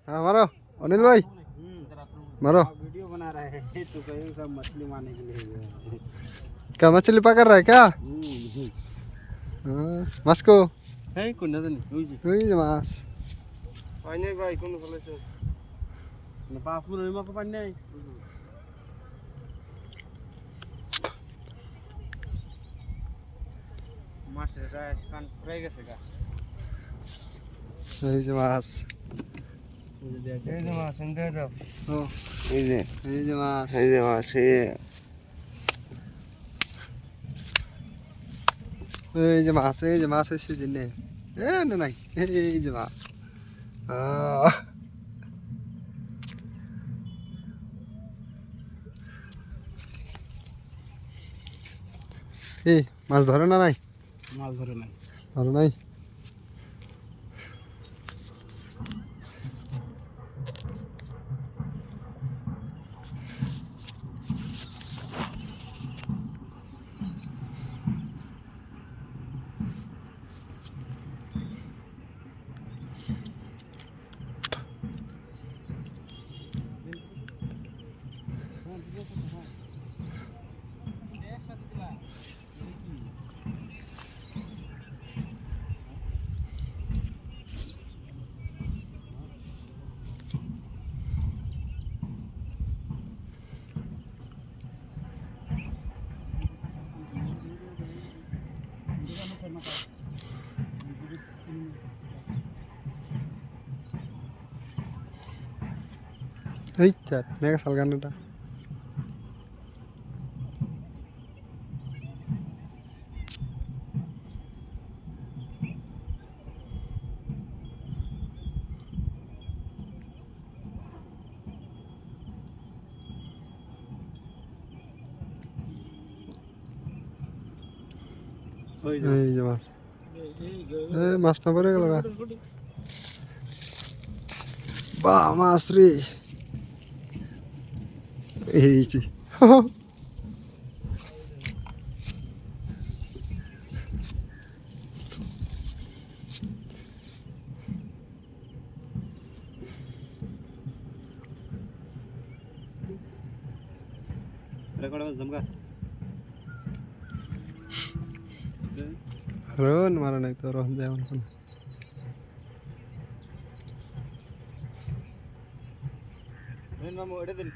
हाँ मारो अनिल भाई मारो। वीडियो बना रहे हैं तो कहीं सब मछली मारने के लिए गए। क्या मछली पकड़ रहा है क्या? मास्को है कौन नहीं ওই যে মাছ। पानी नहीं भाई कौन बोले से ना पास में नहीं पानी नहीं माछ राइस कान फ्राई कैसे का এই যে মাছ। এই যে মাছ এনে দাও ও এই যে মাছ। এই যে মাছ এই যে মাছ এসে জেনে এ না নাই এই যে মাছ। এই মাছ ধরে না নাই? মাছ ধরে নাই ধরে নাই। এই চাট মেঘা সালগানটা এই যে মাছ। মাছ না পড়ে গেল বা মাছ রে এই যে রোহন মারা নাই তো রোহন যায় এখন মামু এটা দিন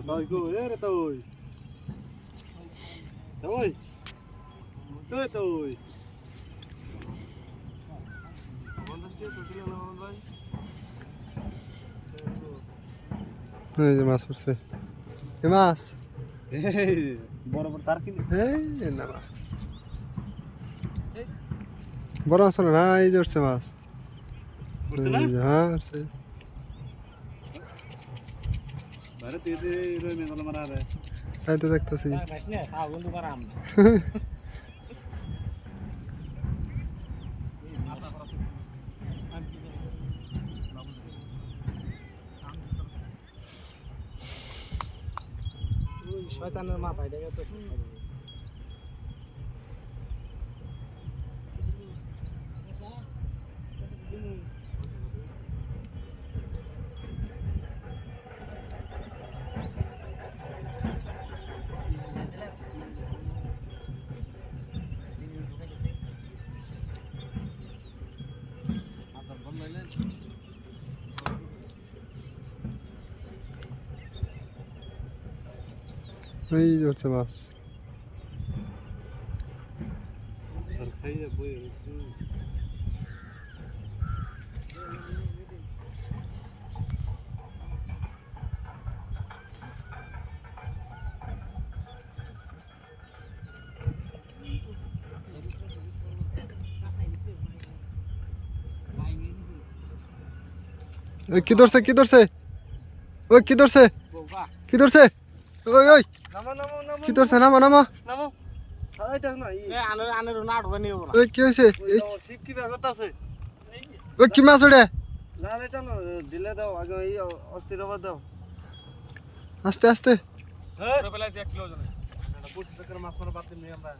tôi cứ thế là tôi tôi এই যে মাছ পড়ছে এ মাছ বড় বড় তার কিনে এই না মাছ বড় মাছ না এই যে উঠছে মাছ হ্যাঁ উঠছে भारत ये रोई में कलम रहा है তাই তো দেখতেছি ने सागुन तो आराम শয়তানের মাথায় দেখে তো এই যে উঠছে মাছ কি ধরছে ওই কি ধরছে ওই ওই নামো নামো নামো কি ধরছে নামো নামো নামো এইটা না আনের না আটবে নিয়ে বলা ওই কি হয়েছে শিব কি ব্যাপারটা আছে ওই কি মাছ ওটা না এটা না দিলে দাও আগে এই অস্থির হবার দাও আস্তে আস্তে হ্যাঁ পেলাইছি 1 কিলো ওজনে এটা 25 টাকার মাছ মারা বাদ দিন আমরা